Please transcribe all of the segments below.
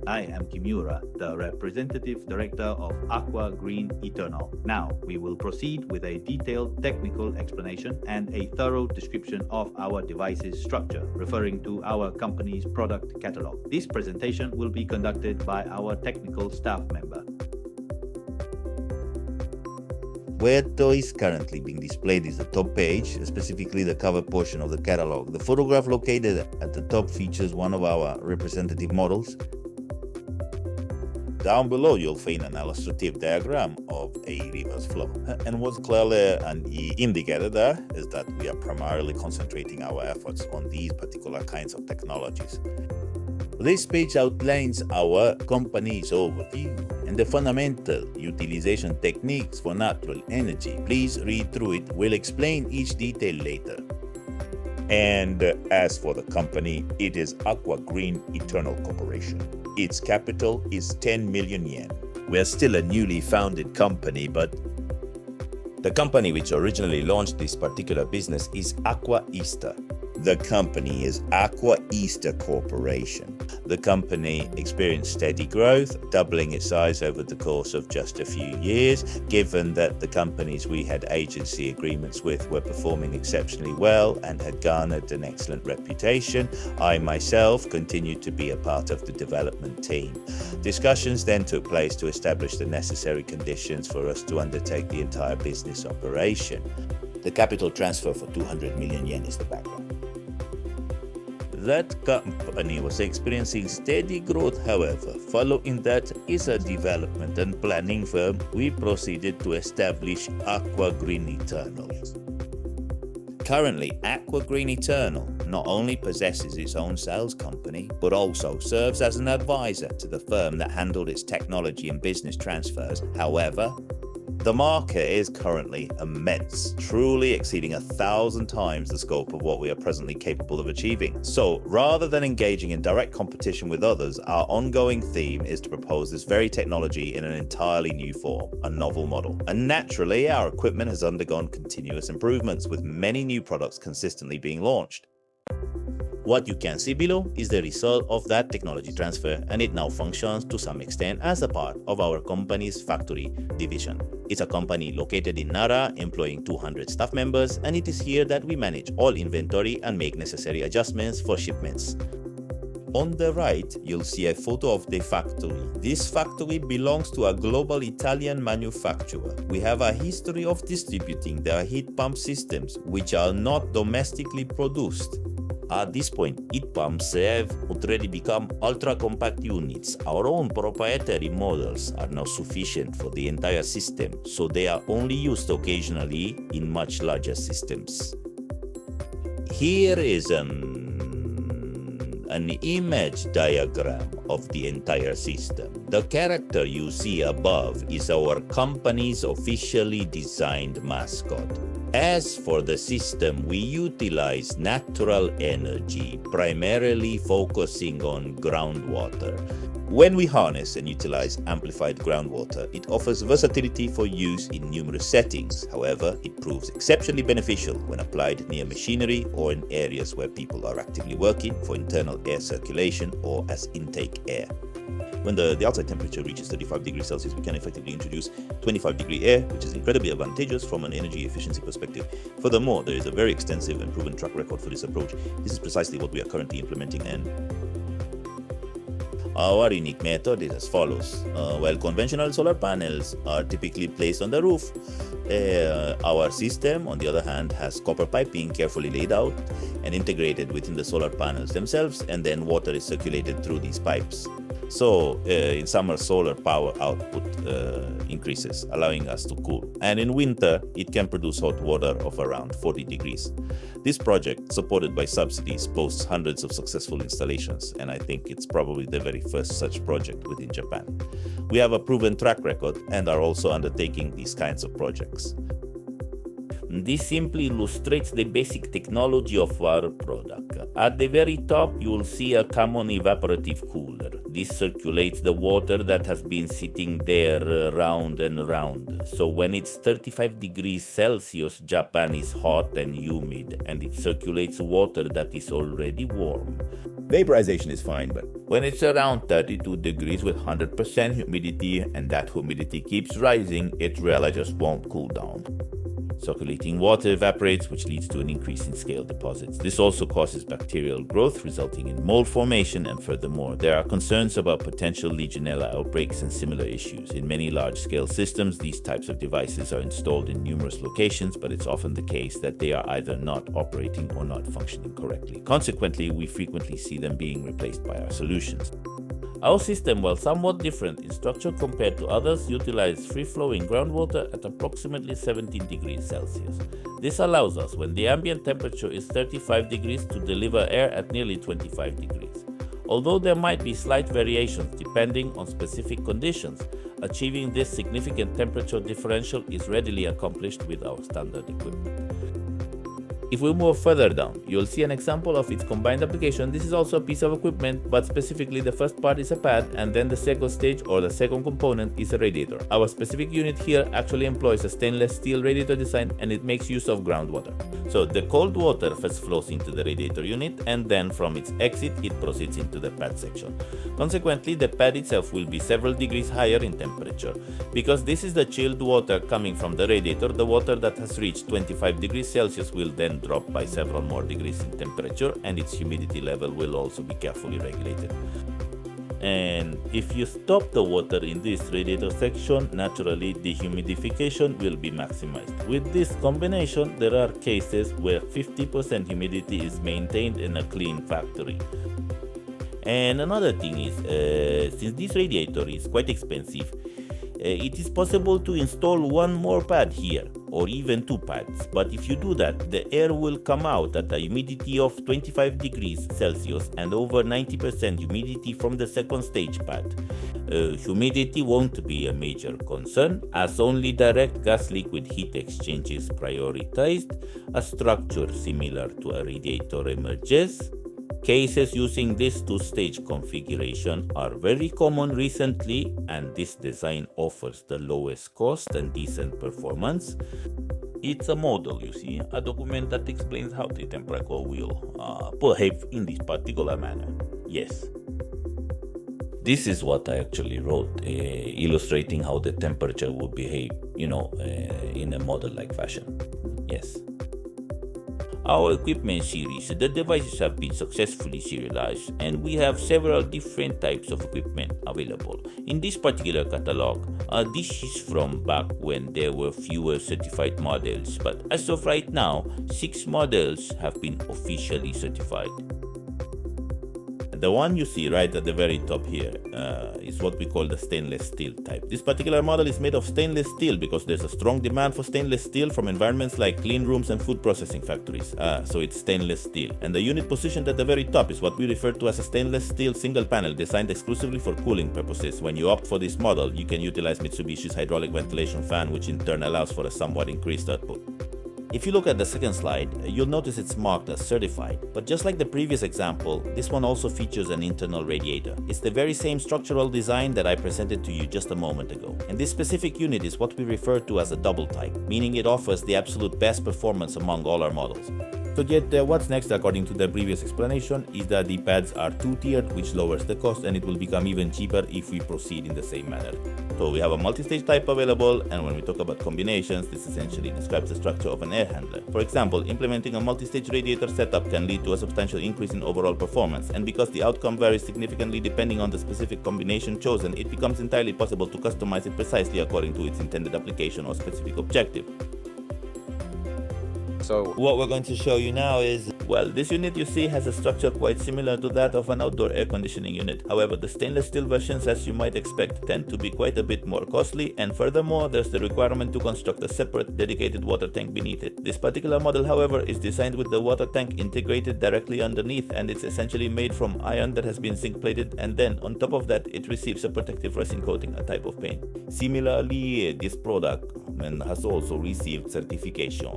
I am Kimura, the Representative Director of Aqua Green Eternal. Now, we will proceed with a detailed technical explanation and a thorough description of our device's structure, referring to our company's product catalog. This presentation will be conducted by our technical staff member. Where is currently being displayed is the top page, specifically the cover portion of the catalog. The photograph located at the top features one of our representative models. Down below you'll find an illustrative diagram of a reverse flow. And what's clearly indicated there is that we are primarily concentrating our efforts on these particular kinds of technologies. This page outlines our company's overview and the fundamental utilization techniques for natural energy. Please read through it. We'll explain each detail later. And as for the company, it is Aqua Green Eternal Corporation. Its capital is 10 million yen. We're still a newly founded company, but the company which originally launched this particular business is Aqua Easter. The company is Aqua Easter Corporation. The company experienced steady growth, doubling its size over the course of just a few years, given that the companies we had agency agreements with were performing exceptionally well and had garnered an excellent reputation. I myself continued to be a part of the development team. Discussions then took place to establish the necessary conditions for us to undertake the entire business operation. The capital transfer for 200 million yen is the background. That company was experiencing steady growth, however. Following that is a development and planning firm. We proceeded to establish Aqua Green Eternal. Currently, Aqua Green Eternal not only possesses its own sales company, but also serves as an advisor to the firm that handled its technology and business transfers. However, the market is currently immense, truly exceeding 1,000 times the scope of what we are presently capable of achieving. So, rather than engaging in direct competition with others, our ongoing theme is to propose this very technology in an entirely new form, a novel model. And naturally, our equipment has undergone continuous improvements, with many new products consistently being launched. What you can see below is the result of that technology transfer, and it now functions to some extent as a part of our company's factory division. It's a company located in Nara, employing 200 staff members, and it is here that we manage all inventory and make necessary adjustments for shipments. On the right, you'll see a photo of the factory. This factory belongs to a global Italian manufacturer. We have a history of distributing their heat pump systems, which are not domestically produced. At this point, heat pumps have already become ultra-compact units. Our own proprietary models are now sufficient for the entire system, so they are only used occasionally in much larger systems. Here is an image diagram of the entire system. The character you see above is our company's officially designed mascot. As for the system, we utilize natural energy, primarily focusing on groundwater. When we harness and utilize amplified groundwater, it offers versatility for use in numerous settings. However, it proves exceptionally beneficial when applied near machinery or in areas where people are actively working for internal air circulation or as intake air. When the outside temperature reaches 35 degrees Celsius, we can effectively introduce 25-degree air, which is incredibly advantageous from an energy efficiency perspective. Furthermore, there is a very extensive and proven track record for this approach. This is precisely what we are currently implementing, and our unique method is as follows. While conventional solar panels are typically placed on the roof, our system, on the other hand, has copper piping carefully laid out and integrated within the solar panels themselves, and then water is circulated through these pipes. So, in summer, solar power output increases, allowing us to cool. And in winter, it can produce hot water of around 40 degrees. This project, supported by subsidies, boasts hundreds of successful installations, and I think it's probably the very first such project within Japan. We have a proven track record and are also undertaking these kinds of projects. This simply illustrates the basic technology of our product. At the very top, you will see a common evaporative cooler. This circulates the water that has been sitting there round and round. So when it's 35 degrees Celsius, Japan is hot and humid, and it circulates water that is already warm. Vaporization is fine, but when it's around 32 degrees with 100% humidity and that humidity keeps rising, it really just won't cool down. Circulating water evaporates, which leads to an increase in scale deposits. This also causes bacterial growth, resulting in mold formation, and furthermore, there are concerns about potential Legionella outbreaks and similar issues. In many large-scale systems, these types of devices are installed in numerous locations, but it's often the case that they are either not operating or not functioning correctly. Consequently, we frequently see them being replaced by our solutions. Our system, while somewhat different in structure compared to others, utilizes free-flowing groundwater at approximately 17 degrees Celsius. This allows us, when the ambient temperature is 35 degrees, to deliver air at nearly 25 degrees. Although there might be slight variations depending on specific conditions, achieving this significant temperature differential is readily accomplished with our standard equipment. If we move further down, you'll see an example of its combined application. This is also a piece of equipment, but specifically the first part is a pad, and then the second stage or the second component is a radiator. Our specific unit here actually employs a stainless steel radiator design, and it makes use of groundwater. So the cold water first flows into the radiator unit, and then from its exit it proceeds into the pad section. Consequently, the pad itself will be several degrees higher in temperature. Because this is the chilled water coming from the radiator, the water that has reached 25 degrees Celsius will then drop by several more degrees in temperature, and its humidity level will also be carefully regulated. And if you stop the water in this radiator section, naturally dehumidification will be maximized. With this combination, there are cases where 50% humidity is maintained in a clean factory. And another thing is, since this radiator is quite expensive, it is possible to install one more pad here, or even two pads. But if you do that, the air will come out at a humidity of 25 degrees Celsius and over 90% humidity from the second stage pad. Humidity won't be a major concern, as only direct gas-liquid heat exchange is prioritized. A structure similar to a radiator emerges. Cases using this two-stage configuration are very common recently, and this design offers the lowest cost and decent performance. It's a model, you see, a document that explains how the temperature will behave in this particular manner. Yes. This is what I actually wrote, illustrating how the temperature would behave, in a model-like fashion. Yes. Our equipment series, the devices have been successfully serialized, and we have several different types of equipment available. In this particular catalog, this is from back when there were fewer certified models, but as of right now, 6 models have been officially certified. The one you see right at the very top here is what we call the stainless steel type. This particular model is made of stainless steel because there's a strong demand for stainless steel from environments like clean rooms and food processing factories. So it's stainless steel. And the unit positioned at the very top is what we refer to as a stainless steel single panel designed exclusively for cooling purposes. When you opt for this model, you can utilize Mitsubishi's hydraulic ventilation fan, which in turn allows for a somewhat increased output. If you look at the second slide, you'll notice it's marked as certified, but just like the previous example, this one also features an internal radiator. It's the very same structural design that I presented to you just a moment ago. And this specific unit is what we refer to as a double type, meaning it offers the absolute best performance among all our models. So yet, what's next according to the previous explanation is that the pads are two-tiered, which lowers the cost, and it will become even cheaper if we proceed in the same manner. So we have a multi-stage type available, and when we talk about combinations, this essentially describes the structure of an air handler. For example, implementing a multi-stage radiator setup can lead to a substantial increase in overall performance, and because the outcome varies significantly depending on the specific combination chosen, it becomes entirely possible to customize it precisely according to its intended application or specific objective. So what we're going to show you now is, well, this unit you see has a structure quite similar to that of an outdoor air conditioning unit. However, the stainless steel versions, as you might expect, tend to be quite a bit more costly, and furthermore, there's the requirement to construct a separate dedicated water tank beneath it. This particular model, however, is designed with the water tank integrated directly underneath, and it's essentially made from iron that has been zinc plated, and then on top of that, it receives a protective resin coating, a type of paint. Similarly, this product has also received certification.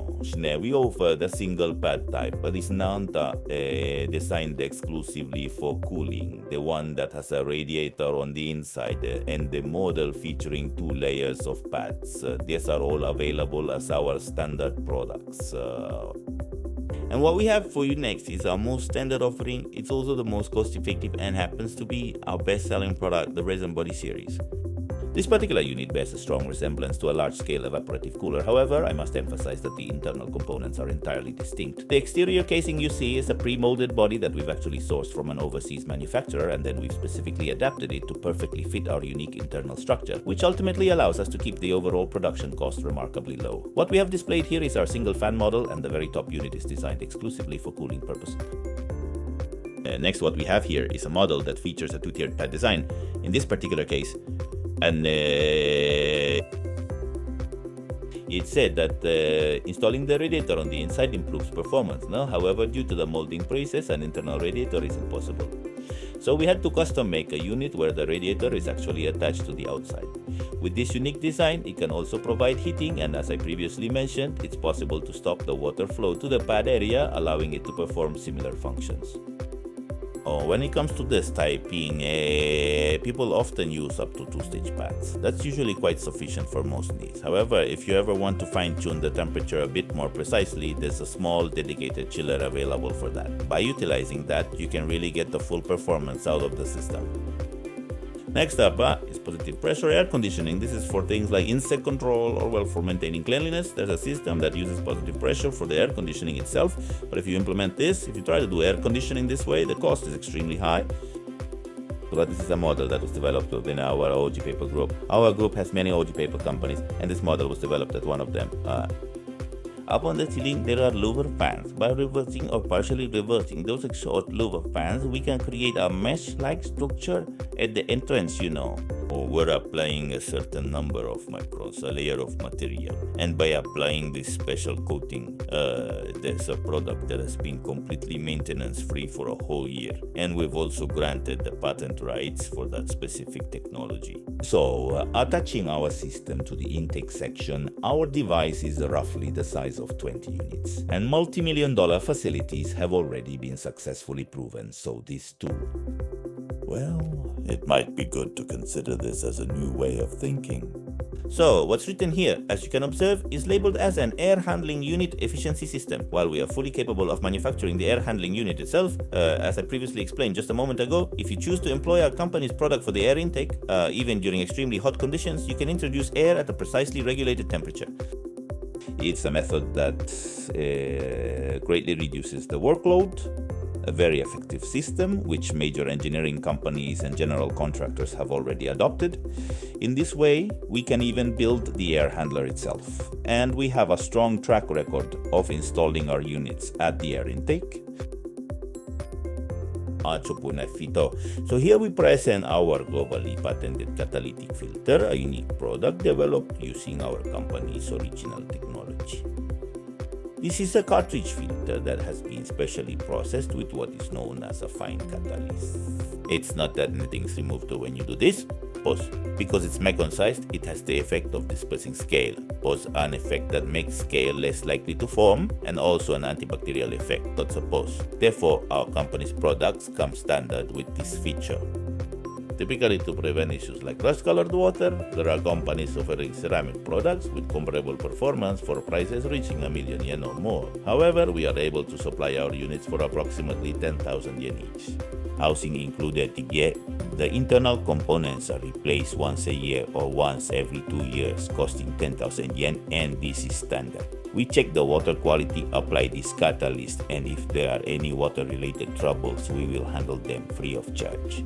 We offer the single pad type, but it's not designed exclusively for cooling. The one that has a radiator on the inside and the model featuring 2 layers of pads. These are all available as our standard products. And what we have for you next is our most standard offering. It's also the most cost effective and happens to be our best selling product, the Resin Body series. This particular unit bears a strong resemblance to a large-scale evaporative cooler. However, I must emphasize that the internal components are entirely distinct. The exterior casing you see is a pre-molded body that we've actually sourced from an overseas manufacturer, and then we've specifically adapted it to perfectly fit our unique internal structure, which ultimately allows us to keep the overall production cost remarkably low. What we have displayed here is our single fan model, and the very top unit is designed exclusively for cooling purposes. Next, what we have here is a model that features a two-tiered pad design. In this particular case, and it said that installing the radiator on the inside improves performance. No, however, due to the molding process, an internal radiator is impossible. So we had to custom make a unit where the radiator is actually attached to the outside. With this unique design, it can also provide heating, and as I previously mentioned, it's possible to stop the water flow to the pad area, allowing it to perform similar functions. When it comes to this typing, people often use up to 2-stage pads. That's usually quite sufficient for most needs. However, if you ever want to fine-tune the temperature a bit more precisely, there's a small dedicated chiller available for that. By utilizing that, you can really get the full performance out of the system. Next up is positive pressure air conditioning. This is for things like insect control or, well, for maintaining cleanliness. There's a system that uses positive pressure for the air conditioning itself. But if you implement this, if you try to do air conditioning this way, the cost is extremely high. But this is a model that was developed within our OG Paper group. Our group has many OG Paper companies, and this model was developed at one of them. Up on the ceiling, there are louver fans. By reversing or partially reversing those short louver fans, we can create a mesh-like structure at the entrance, Or we're applying a certain number of microns, a layer of material. And by applying this special coating, there's a product that has been completely maintenance-free for a whole year. And we've also granted the patent rights for that specific technology. So, attaching our system to the intake section, our device is roughly the size of 20 units. And multi-million-dollar facilities have already been successfully proven, so this too. Well, it might be good to consider this as a new way of thinking. So, what's written here, as you can observe, is labeled as an air handling unit efficiency system. While we are fully capable of manufacturing the air handling unit itself, as I previously explained just a moment ago, if you choose to employ our company's product for the air intake, even during extremely hot conditions, you can introduce air at a precisely regulated temperature. It's a method that greatly reduces the workload, a very effective system which major engineering companies and general contractors have already adopted. In this way, we can even build the air handler itself. And we have a strong track record of installing our units at the air intake. So here we present our globally patented catalytic filter, a unique product developed using our company's original technology. This is a cartridge filter that has been specially processed with what is known as a fine catalyst. It's not that anything's removed when you do this. Pause. Because it's megon-sized, it has the effect of dispersing scale. Pause. An effect that makes scale less likely to form, and also an antibacterial effect. That's a pause. Therefore, our company's products come standard with this feature. Typically, to prevent issues like rust-colored water, there are companies offering ceramic products with comparable performance for prices reaching $1 million yen or more. However, we are able to supply our units for approximately 10,000 yen each. Housing included, yet the internal components are replaced once a year or once every 2 years, costing 10,000 yen, and this is standard. We check the water quality, apply this catalyst, and if there are any water-related troubles, we will handle them free of charge.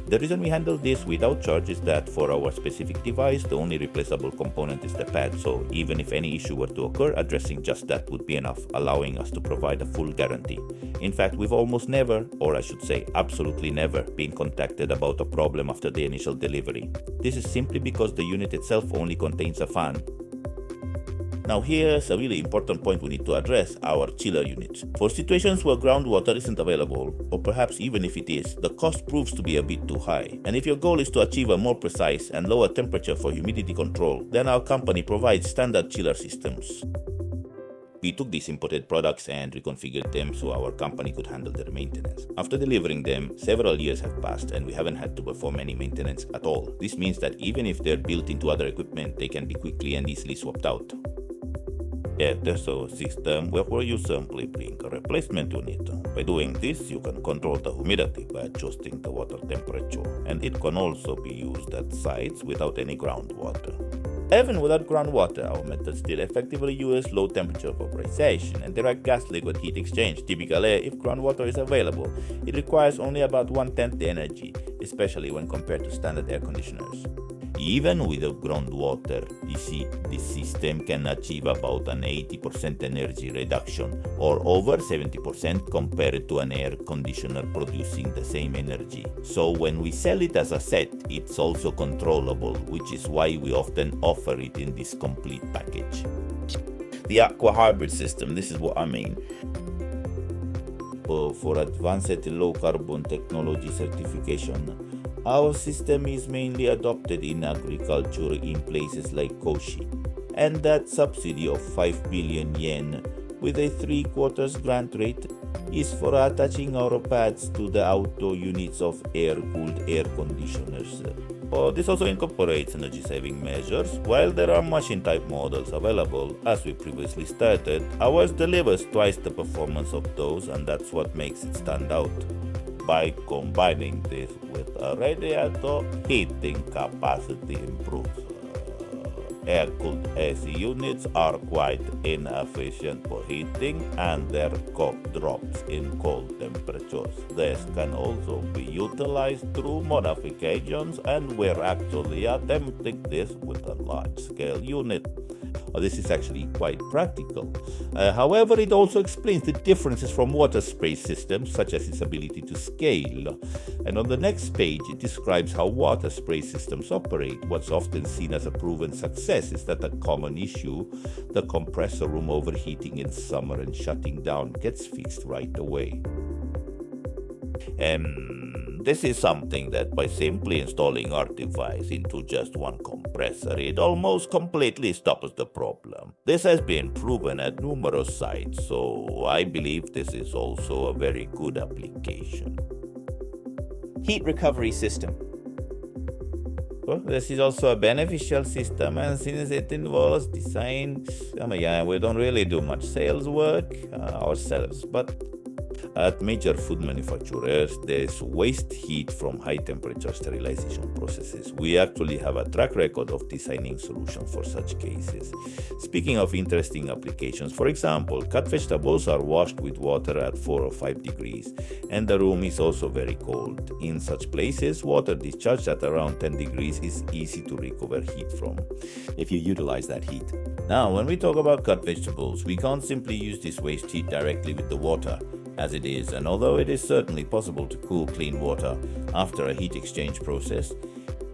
The reason we handle this without charge is that for our specific device, the only replaceable component is the pad, so even if any issue were to occur, addressing just that would be enough, allowing us to provide a full guarantee. In fact, we've almost never, or I should say absolutely never, been contacted about a problem after the initial delivery. This is simply because the unit itself only contains a fan. Now here's a really important point we need to address, our chiller units. For situations where groundwater isn't available, or perhaps even if it is, the cost proves to be a bit too high. And if your goal is to achieve a more precise and lower temperature for humidity control, then our company provides standard chiller systems. We took these imported products and reconfigured them so our company could handle their maintenance. After delivering them, several years have passed and we haven't had to perform any maintenance at all. This means that even if they're built into other equipment, they can be quickly and easily swapped out. There's a system where you simply bring a replacement unit. By doing this, you can control the humidity by adjusting the water temperature, and it can also be used at sites without any groundwater. Even without groundwater, our method still effectively uses low temperature vaporization and direct gas liquid heat exchange. Typically, if groundwater is available, it requires only about 1/10 the energy, especially when compared to standard air conditioners. Even without groundwater, this system can achieve about an 80% energy reduction, or over 70% compared to an air conditioner producing the same energy. So when we sell it as a set, it's also controllable, which is why we often offer it in this complete package. The Aqua Hybrid System, this is what I mean. For advanced low carbon technology certification, our system is mainly adopted in agriculture in places like Koshi, and that subsidy of 5 billion yen with a 3/4 grant rate is for attaching our pads to the outdoor units of air-cooled air conditioners. This also incorporates energy-saving measures. While there are machine-type models available, as we previously stated, ours delivers twice the performance of those, and that's what makes it stand out. By combining this with a radiator, heating capacity improves. Air-cooled AC units are quite inefficient for heating, and their cost drops in cold temperatures. This can also be utilized through modifications, and we're actually attempting this with a large-scale unit. This is actually quite practical. However, it also explains the differences from water spray systems, such as its ability to scale. And on the next page, it describes how water spray systems operate. What's often seen as a proven success is that a common issue, the compressor room overheating in summer and shutting down, gets fixed right away. This is something that by simply installing our device into just one compressor, it almost completely stops the problem. This has been proven at numerous sites, so I believe this is also a very good application. Heat recovery system. Well, this is also a beneficial system, and since it involves design, we don't really do much sales work ourselves, but at major food manufacturers, there's waste heat from high-temperature sterilization processes. We actually have a track record of designing solutions for such cases. Speaking of interesting applications, for example, cut vegetables are washed with water at 4 or 5 degrees, and the room is also very cold. In such places, water discharged at around 10 degrees is easy to recover heat from, if you utilize that heat. Now, when we talk about cut vegetables, we can't simply use this waste heat directly with the water, as it is, and although it is certainly possible to cool clean water after a heat exchange process,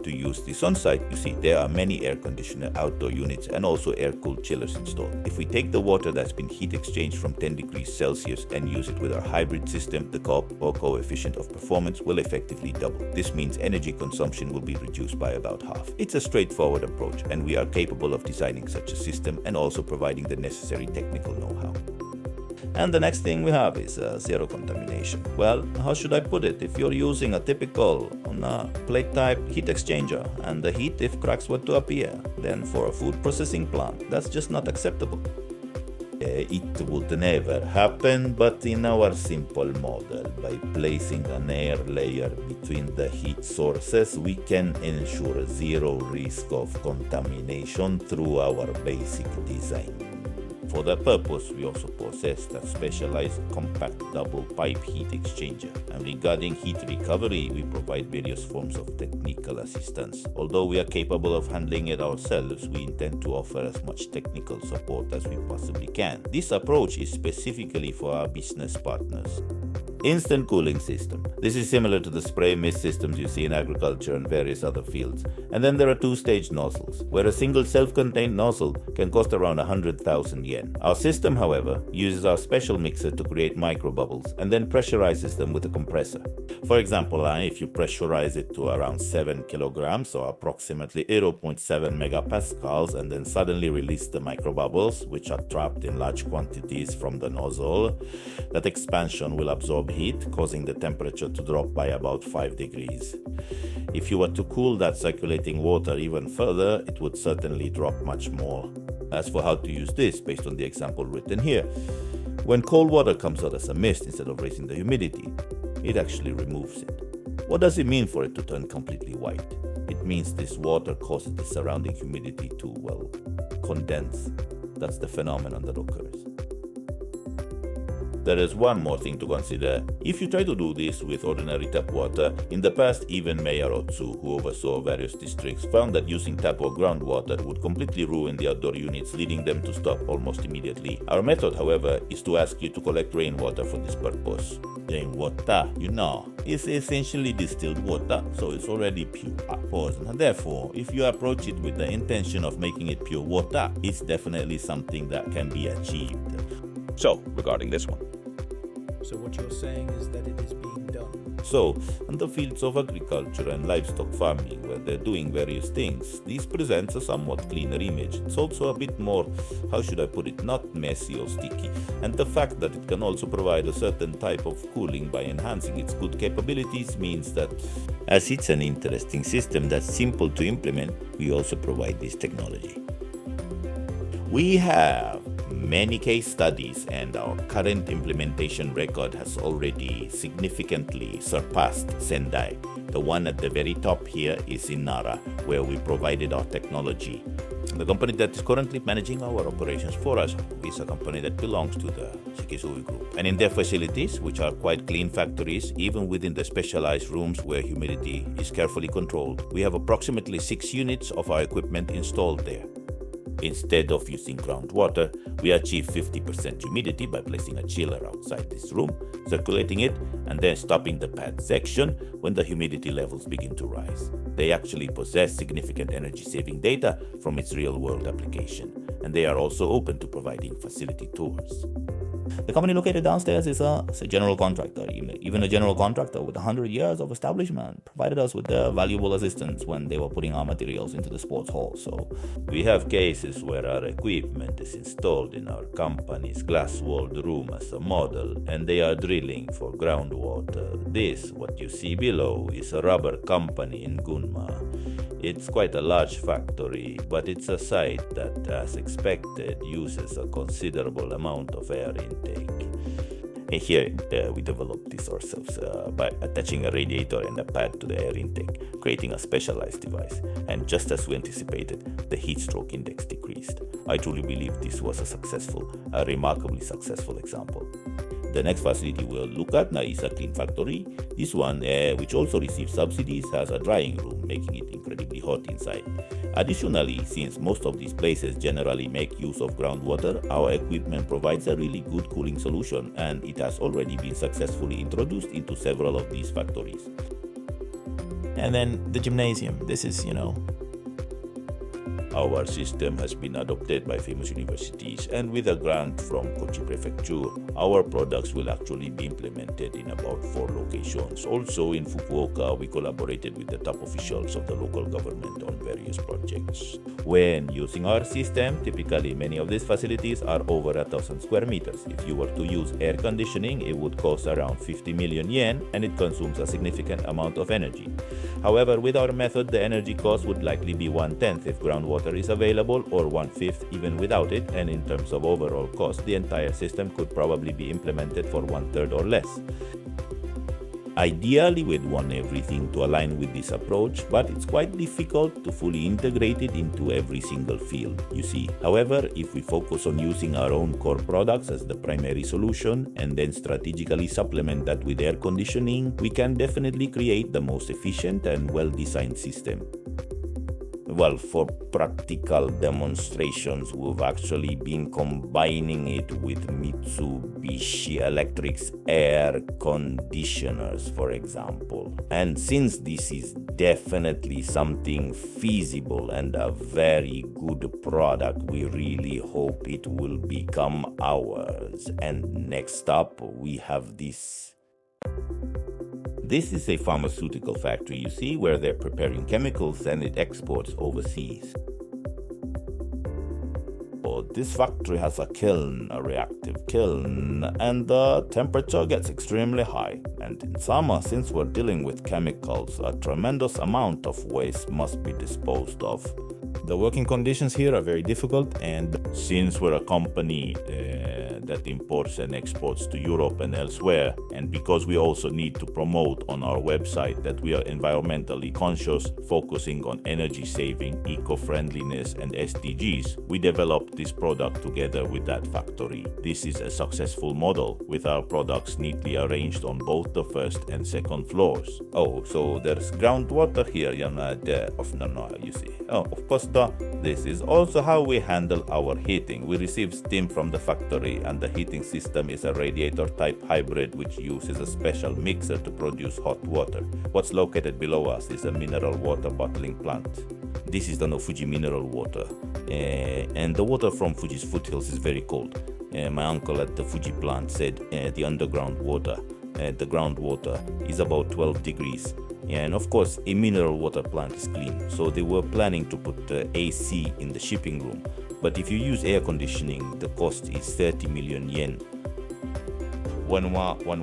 to use this on site, you see there are many air conditioner outdoor units and also air-cooled chillers installed. If we take the water that's been heat exchanged from 10 degrees Celsius and use it with our hybrid system, the COP or coefficient of performance will effectively double. This means energy consumption will be reduced by about half. It's a straightforward approach, and we are capable of designing such a system and also providing the necessary technical know-how. And the next thing we have is zero contamination. Well, how should I put it? If you're using a typical plate type heat exchanger and the heat if cracks were to appear, then for a food processing plant, that's just not acceptable. It would never happen, but in our simple model, by placing an air layer between the heat sources, we can ensure zero risk of contamination through our basic design. For that purpose, we also possess a specialized compact double pipe heat exchanger. And regarding heat recovery, we provide various forms of technical assistance. Although we are capable of handling it ourselves, we intend to offer as much technical support as we possibly can. This approach is specifically for our business partners. Instant cooling system. This is similar to the spray mist systems you see in agriculture and various other fields. And then there are two-stage nozzles, where a single self-contained nozzle can cost around 100,000 yen. Our system, however, uses our special mixer to create microbubbles and then pressurizes them with a compressor. For example, if you pressurize it to around 7 kilograms or approximately 0.7 megapascals and then suddenly release the microbubbles, which are trapped in large quantities from the nozzle, that expansion will absorb absorb heat, causing the temperature to drop by about 5 degrees. If you were to cool that circulating water even further, it would certainly drop much more. As for how to use this, based on the example written here, when cold water comes out as a mist instead of raising the humidity, it actually removes it. What does it mean for it to turn completely white? It means this water causes the surrounding humidity to, well, condense. That's the phenomenon that occurs. There is one more thing to consider. If you try to do this with ordinary tap water, in the past even Mayor Otsu, who oversaw various districts, found that using tap or groundwater would completely ruin the outdoor units, leading them to stop almost immediately. Our method, however, is to ask you to collect rainwater for this purpose. Rainwater, is essentially distilled water, so it's already pure. Therefore, if you approach it with the intention of making it pure water, it's definitely something that can be achieved. So, regarding this one. So what you're saying is that it is being done. So, in the fields of agriculture and livestock farming, where they're doing various things, this presents a somewhat cleaner image. It's also a bit more, how should I put it, not messy or sticky. And the fact that it can also provide a certain type of cooling by enhancing its good capabilities means that, as it's an interesting system that's simple to implement, we also provide this technology. We have many case studies, and our current implementation record has already significantly surpassed Sendai. The one at the very top here is in Nara, where we provided our technology. The company that is currently managing our operations for us is a company that belongs to the Shikizui Group. And in their facilities, which are quite clean factories, even within the specialized rooms where humidity is carefully controlled, we have approximately 6 units of our equipment installed there. Instead of using groundwater, we achieve 50% humidity by placing a chiller outside this room, circulating it, and then stopping the pad section when the humidity levels begin to rise. They actually possess significant energy-saving data from its real-world application, and they are also open to providing facility tours. The company located downstairs is a general contractor. Even a general contractor with 100 years of establishment provided us with their valuable assistance when they were putting our materials into the sports hall. So we have cases where our equipment is installed in our company's glass-walled room as a model, and they are drilling for groundwater. This, what you see below, is a rubber company in Gunma. It's quite a large factory, but it's a site that, as expected, uses a considerable amount of air intake. And here we developed this ourselves by attaching a radiator and a pad to the air intake, creating a specialized device. And just as we anticipated, the heat stroke index decreased. I truly believe this was a remarkably successful example. The next facility we'll look at now is a clean factory. This one, which also receives subsidies, has a drying room, making it incredibly hot inside. Additionally, since most of these places generally make use of groundwater, our equipment provides a really good cooling solution, and it has already been successfully introduced into several of these factories. and then the gymnasium. This is, Our system has been adopted by famous universities, and with a grant from Kochi Prefecture, our products will actually be implemented in about 4 locations. Also in Fukuoka, we collaborated with the top officials of the local government on various projects. When using our system, typically many of these facilities are over 1,000 square meters. If you were to use air conditioning, it would cost around 50 million yen, and it consumes a significant amount of energy. However, with our method, the energy cost would likely be 1/10 if groundwater is available, or 1/5 even without it, and in terms of overall cost, the entire system could probably be implemented for 1/3 or less. Ideally, we'd want everything to align with this approach, but it's quite difficult to fully integrate it into every single field, you see. However, if we focus on using our own core products as the primary solution, and then strategically supplement that with air conditioning, we can definitely create the most efficient and well-designed system. Well, for practical demonstrations, we've actually been combining it with Mitsubishi Electric's air conditioners, for example. And since this is definitely something feasible and a very good product, we really hope it will become ours. And next up, we have this. This is a pharmaceutical factory, you see, where they're preparing chemicals and it exports overseas. this factory has a kiln, a reactive kiln, and the temperature gets extremely high. And in summer, since we're dealing with chemicals, a tremendous amount of waste must be disposed of. The working conditions here are very difficult, and since we're a company that imports and exports to Europe and elsewhere, and because we also need to promote on our website that we are environmentally conscious, focusing on energy saving, eco-friendliness and SDGs, we developed this product together with that factory. This is a successful model, with our products neatly arranged on both the first and second floors. Oh, so there's groundwater here, you see. Oh, of course, this is also how we handle our heating. We receive steam from the factory, and the heating system is a radiator type hybrid which uses a special mixer to produce hot water. What's located below us is a mineral water bottling plant. This is the Fuji mineral water, and the water from Fuji's foothills is very cold. My uncle at the Fuji plant said the underground water, the groundwater, is about 12 degrees. And of course, a mineral water plant is clean, so they were planning to put AC in the shipping room. But if you use air conditioning, the cost is 30 million yen. When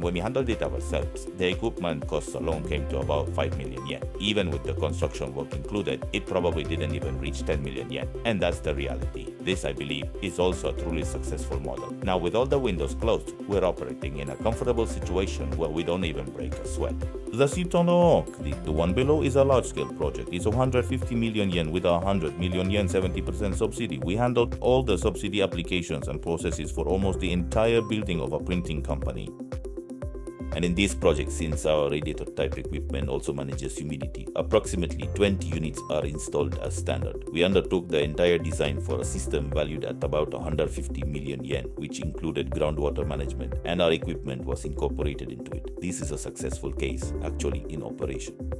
we handled it ourselves, the equipment costs alone came to about 5 million yen. Even with the construction work included, it probably didn't even reach 10 million yen. And that's the reality. This, I believe, is also a truly successful model. Now, with all the windows closed, we're operating in a comfortable situation where we don't even break a sweat. The Sitono, the one below, is a large-scale project. It's 150 million yen with 100 million yen 70% subsidy. We handled all the subsidy applications and processes for almost the entire building of a printing company. And in this project, since our radiator type equipment also manages humidity, approximately 20 units are installed as standard. We undertook the entire design for a system valued at about 150 million yen, which included groundwater management, and our equipment was incorporated into it. This is a successful case, actually in operation.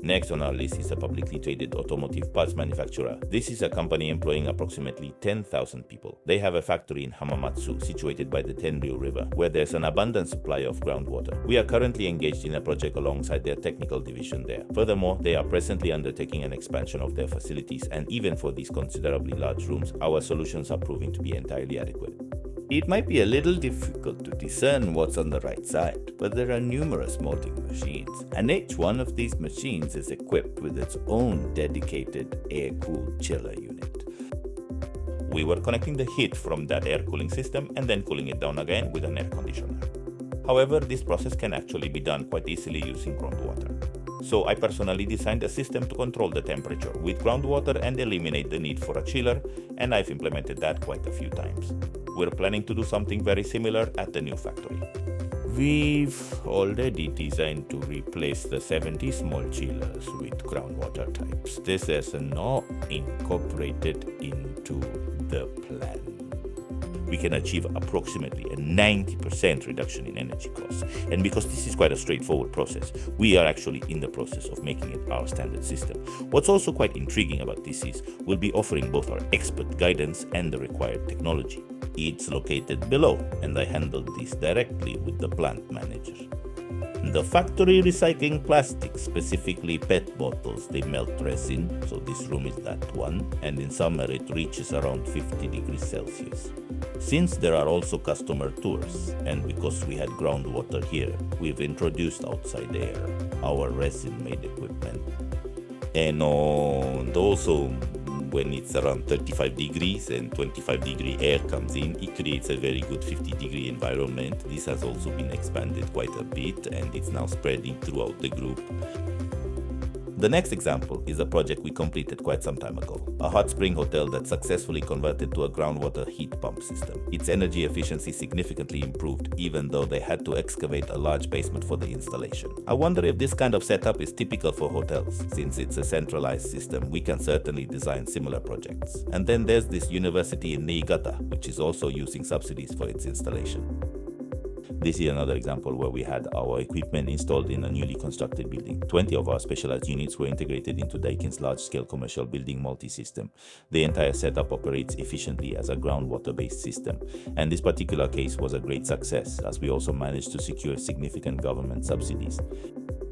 Next on our list is a publicly traded automotive parts manufacturer. This is a company employing approximately 10,000 people. They have a factory in Hamamatsu, situated by the Tenryu River, where there's an abundant supply of groundwater. We are currently engaged in a project alongside their technical division there. Furthermore, they are presently undertaking an expansion of their facilities, and even for these considerably large rooms, our solutions are proving to be entirely adequate. It might be a little difficult to discern what's on the right side, but there are numerous molding machines, and each one of these machines is equipped with its own dedicated air-cooled chiller unit. We were connecting the heat from that air cooling system and then cooling it down again with an air conditioner. However, this process can actually be done quite easily using groundwater. So I personally designed a system to control the temperature with groundwater and eliminate the need for a chiller, and I've implemented that quite a few times. We're planning to do something very similar at the new factory. We've already designed to replace the 70 small chillers with groundwater types. This is not incorporated into the plan. We can achieve approximately a 90% reduction in energy costs. And because this is quite a straightforward process, we are actually in the process of making it our standard system. What's also quite intriguing about this is we'll be offering both our expert guidance and the required technology. It's located below, and I handled this directly with the plant manager. The factory recycling plastic, specifically PET bottles, they melt resin, so this room is that one, and in summer it reaches around 50 degrees Celsius. Since there are also customer tours, and because we had groundwater here, we've introduced outside air, our resin-made equipment. And also, when it's around 35 degrees and 25-degree air comes in, it creates a very good 50-degree environment. This has also been expanded quite a bit, and it's now spreading throughout the group. The next example is a project we completed quite some time ago, a hot spring hotel that successfully converted to a groundwater heat pump system. Its energy efficiency significantly improved, even though they had to excavate a large basement for the installation. I wonder if this kind of setup is typical for hotels. Since it's a centralized system, we can certainly design similar projects. And then there's this university in Niigata, which is also using subsidies for its installation. This is another example where we had our equipment installed in a newly constructed building. 20 of our specialized units were integrated into Daikin's large-scale commercial building multi-system. The entire setup operates efficiently as a groundwater-based system, and this particular case was a great success, as we also managed to secure significant government subsidies.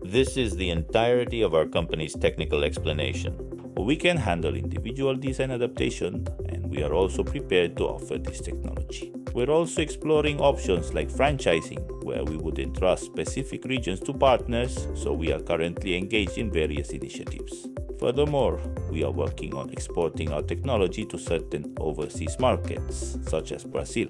This is the entirety of our company's technical explanation. We can handle individual design adaptation, and we are also prepared to offer this technology. We're also exploring options like franchising, where we would entrust specific regions to partners, so we are currently engaged in various initiatives. Furthermore, we are working on exporting our technology to certain overseas markets, such as Brazil.